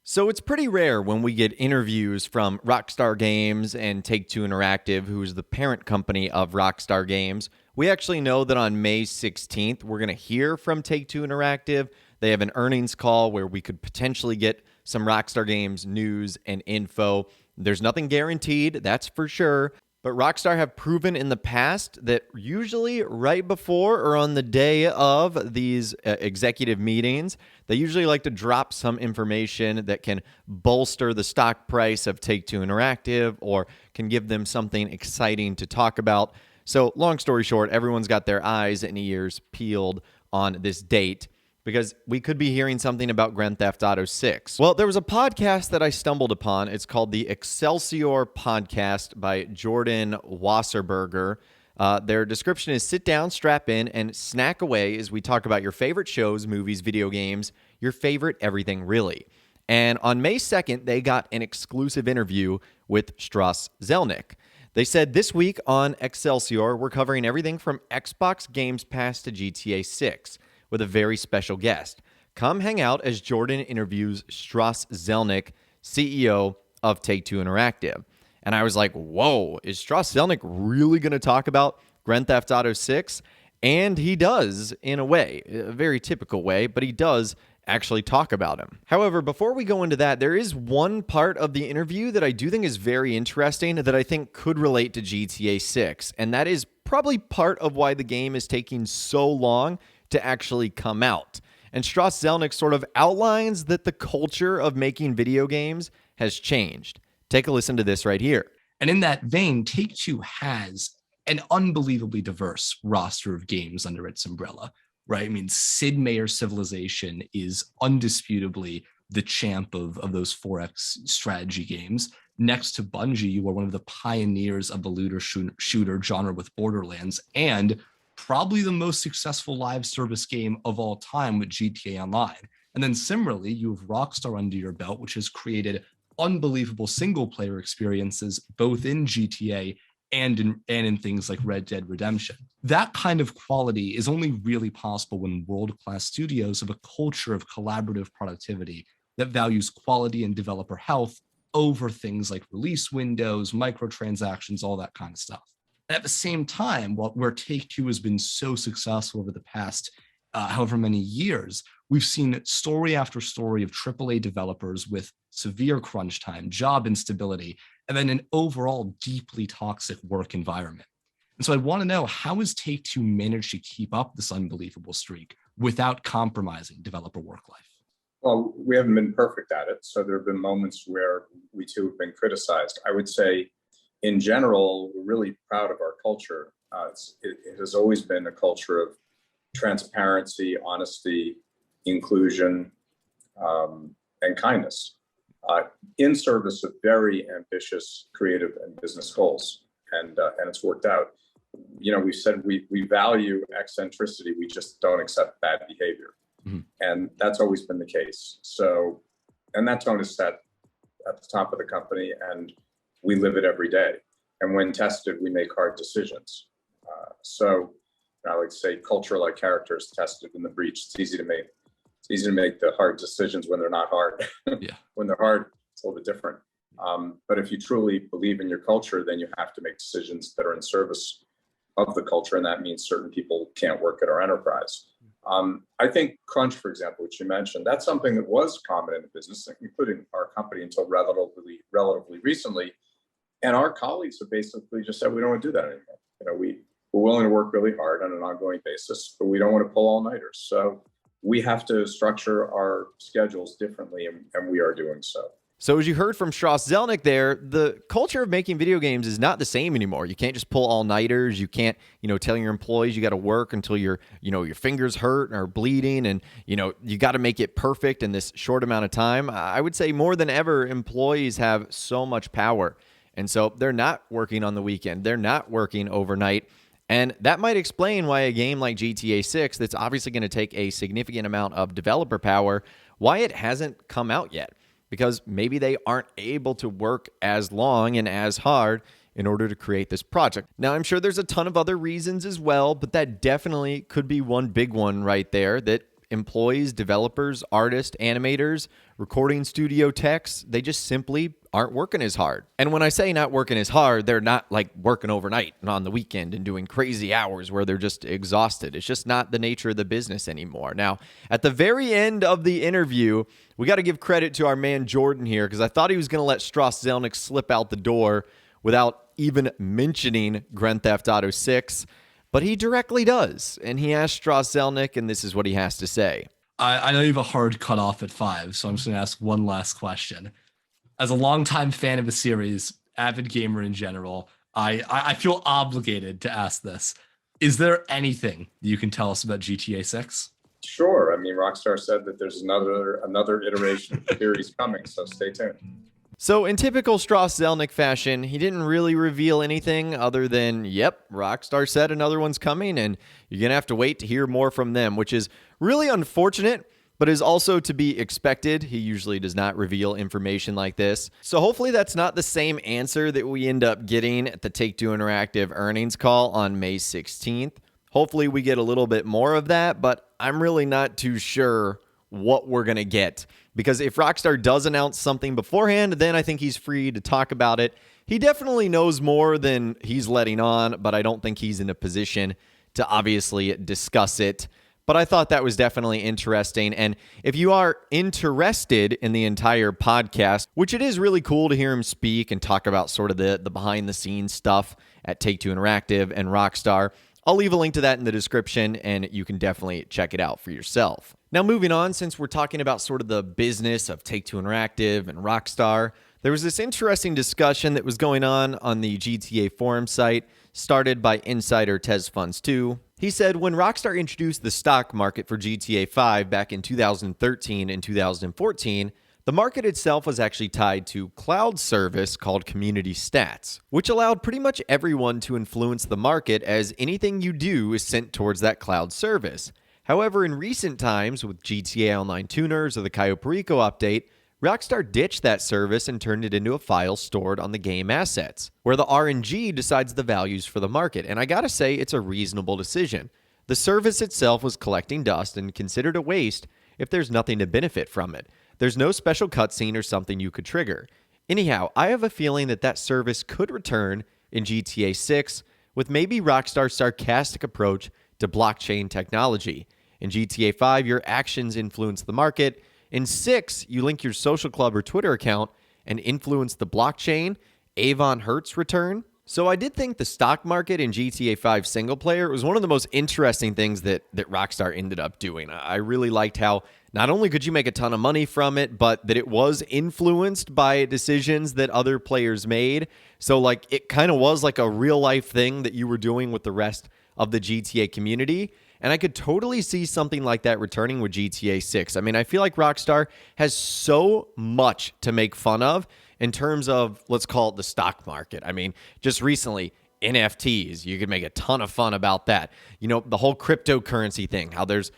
So it's pretty rare when we get interviews from Rockstar Games and Take-Two Interactive, who's the parent company of Rockstar Games. We actually know that on May 16th, we're going to hear from Take-Two Interactive. They have an earnings call where we could potentially get some Rockstar Games news and info. There's nothing guaranteed, that's for sure. But Rockstar have proven in the past that usually right before or on the day of these executive meetings, they usually like to drop some information that can bolster the stock price of Take-Two Interactive or can give them something exciting to talk about. So long story short, everyone's got their eyes and ears peeled on this date, because we could be hearing something about Grand Theft Auto 6. Well, there was a podcast that I stumbled upon. It's called the Excelsior Podcast by Jordan Wasserberger. Their description is sit down, strap in, and snack away as we talk about your favorite shows, movies, video games, your favorite everything really. And on May 2nd, they got an exclusive interview with Strauss Zelnick. They said this week on Excelsior, we're covering everything from Xbox Games Pass to GTA 6. With a very special guest. Come hang out as Jordan interviews Strauss Zelnick, CEO of Take-Two Interactive. And I was like, whoa, is Strauss Zelnick really going to talk about Grand Theft Auto 6? And he does, in a way, a very typical way, but he does actually talk about him. However, before we go into that, there is one part of the interview that I do think is very interesting that I think could relate to GTA 6. And that is probably part of why the game is taking so long to actually come out. And Strauss Zelnick sort of outlines that the culture of making video games has changed. Take a listen to this right here. And in that vein, Take-Two has an unbelievably diverse roster of games under its umbrella, right? I mean, Sid Meier's Civilization is undisputably the champ of those 4X strategy games. Next to Bungie, you are one of the pioneers of the looter shooter genre with Borderlands, and probably the most successful live service game of all time with GTA Online. And then similarly, you have Rockstar under your belt, which has created unbelievable single player experiences, both in GTA and in things like Red Dead Redemption. That kind of quality is only really possible when world-class studios have a culture of collaborative productivity that values quality and developer health over things like release windows, microtransactions, all that kind of stuff. At the same time, where Take-Two has been so successful over the past however many years, we've seen story after story of AAA developers with severe crunch time, job instability, and then an overall deeply toxic work environment. And so I want to know, how has Take-Two managed to keep up this unbelievable streak without compromising developer work life? Well, we haven't been perfect at it. So there have been moments where we too have been criticized. I would say, in general, we're really proud of our culture. It has always been a culture of transparency, honesty, inclusion, and kindness, in service of very ambitious creative and business goals. And it's worked out. You know, we've said we value eccentricity, we just don't accept bad behavior. Mm-hmm. And that's always been the case. So, and that tone is set at the top of the company, and we live it every day. And when tested, we make hard decisions. So I like to say culture like character is tested in the breach. It's easy to make the hard decisions when they're not hard. Yeah. When they're hard, it's a little bit different. But if you truly believe in your culture, then you have to make decisions that are in service of the culture. And that means certain people can't work at our enterprise. I think crunch, for example, which you mentioned, that's something that was common in the business, including our company until relatively recently. And our colleagues have basically just said, we don't want to do that anymore. You know, we're willing to work really hard on an ongoing basis, but we don't want to pull all-nighters. So we have to structure our schedules differently, and we are doing so. So as you heard from Strauss Zelnick there, the culture of making video games is not the same anymore. You can't just pull all-nighters. You can't, tell your employees you got to work until your fingers hurt or bleeding, and, you got to make it perfect in this short amount of time. I would say more than ever, employees have so much power. And so they're not working on the weekend. They're not working overnight. And that might explain why a game like GTA 6, that's obviously going to take a significant amount of developer power, why it hasn't come out yet. Because maybe they aren't able to work as long and as hard in order to create this project. Now, I'm sure there's a ton of other reasons as well, but that definitely could be one big one right there that employees, developers, artists, animators, recording studio techs, they just simply aren't working as hard. And when I say not working as hard, they're not like working overnight and on the weekend and doing crazy hours where they're just exhausted. It's just not the nature of the business anymore. Now, at the very end of the interview, we got to give credit to our man Jordan here, because I thought he was going to let Strauss Zelnick slip out the door without even mentioning Grand Theft Auto 6. But he directly does, and he asked Strauss Zelnick, and this is what he has to say. I know you have a hard cutoff at 5, so I'm just going to ask one last question. As a longtime fan of the series, avid gamer in general, I feel obligated to ask this. Is there anything you can tell us about GTA 6? Sure. I mean, Rockstar said that there's another iteration of the series coming, so stay tuned. So in typical Strauss Zelnick fashion, he didn't really reveal anything other than, yep, Rockstar said another one's coming, and you're going to have to wait to hear more from them, which is really unfortunate, but is also to be expected. He usually does not reveal information like this. So hopefully that's not the same answer that we end up getting at the Take-Two Interactive earnings call on May 16th. Hopefully we get a little bit more of that, but I'm really not too sure what we're going to get. Because if Rockstar does announce something beforehand, then I think he's free to talk about it. He definitely knows more than he's letting on, but I don't think he's in a position to obviously discuss it. But I thought that was definitely interesting. And if you are interested in the entire podcast, which it is really cool to hear him speak and talk about sort of the behind-the-scenes stuff at Take-Two Interactive and Rockstar, I'll leave a link to that in the description, and you can definitely check it out for yourself. Now, moving on, since we're talking about sort of the business of Take-Two Interactive and Rockstar, there was this interesting discussion that was going on the GTA forum site, started by insider Tez Funds 2. He said when Rockstar introduced the stock market for GTA 5 back in 2013 and 2014, the market itself was actually tied to cloud service called Community Stats, which allowed pretty much everyone to influence the market as anything you do is sent towards that cloud service. However, in recent times, with GTA Online tuners or the Cayo Perico update, Rockstar ditched that service and turned it into a file stored on the game assets, where the RNG decides the values for the market. And I gotta say, it's a reasonable decision. The service itself was collecting dust and considered a waste if there's nothing to benefit from it. There's no special cutscene or something you could trigger. Anyhow, I have a feeling that service could return in GTA 6 with maybe Rockstar's sarcastic approach to blockchain technology. In GTA 5, your actions influence the market. In 6, you link your social club or Twitter account and influence the blockchain. Avon Hertz return. So I did think the stock market in GTA 5 single player was one of the most interesting things that Rockstar ended up doing. I really liked how not only could you make a ton of money from it, but that it was influenced by decisions that other players made. So like it kind of was like a real life thing that you were doing with the rest of the GTA community. And I could totally see something like that returning with GTA 6. I mean, I feel like Rockstar has so much to make fun of in terms of, let's call it the stock market. I mean, just recently, NFTs, you could make a ton of fun about that. You know, the whole cryptocurrency thing, how there's,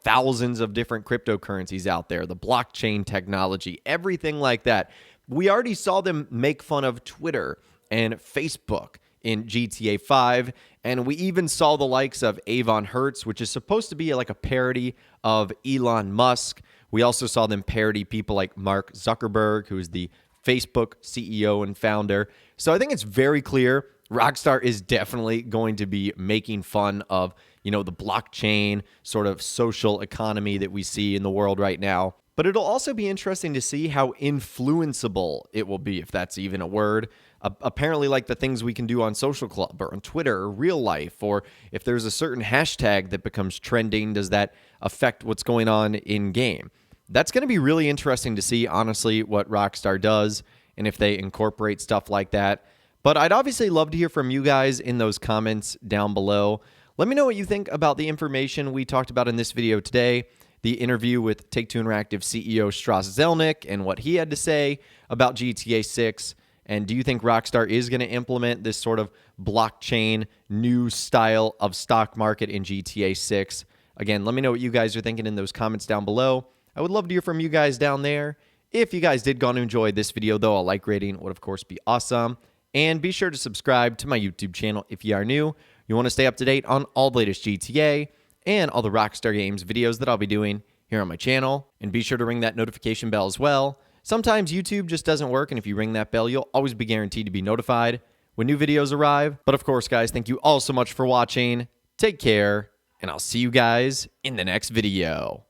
thousands of different cryptocurrencies out there, the blockchain technology, everything like that. We already saw them make fun of Twitter and Facebook in GTA 5, and we even saw the likes of Avon Hertz, which is supposed to be like a parody of Elon Musk. We also saw them parody people like Mark Zuckerberg, who is the Facebook CEO and founder. So I think it's very clear Rockstar is definitely going to be making fun of, the blockchain sort of social economy that we see in the world right now. But it'll also be interesting to see how influenceable it will be, if that's even a word. Apparently, like the things we can do on Social Club or on Twitter or real life, or if there's a certain hashtag that becomes trending, does that affect what's going on in game? That's going to be really interesting to see, honestly, what Rockstar does and if they incorporate stuff like that. But I'd obviously love to hear from you guys in those comments down below. Let me know what you think about the information we talked about in this video today, the interview with Take-Two Interactive CEO Strauss Zelnick and what he had to say about GTA 6. And do you think Rockstar is going to implement this sort of blockchain new style of stock market in GTA 6? Again, let me know what you guys are thinking in those comments down below. I would love to hear from you guys down there. If you guys did go and enjoy this video, though, a like rating would, of course, be awesome. And be sure to subscribe to my YouTube channel if you are new. You want to stay up to date on all the latest GTA and all the Rockstar Games videos that I'll be doing here on my channel. And be sure to ring that notification bell as well. Sometimes YouTube just doesn't work, and if you ring that bell, you'll always be guaranteed to be notified when new videos arrive. But of course, guys, thank you all so much for watching. Take care, and I'll see you guys in the next video.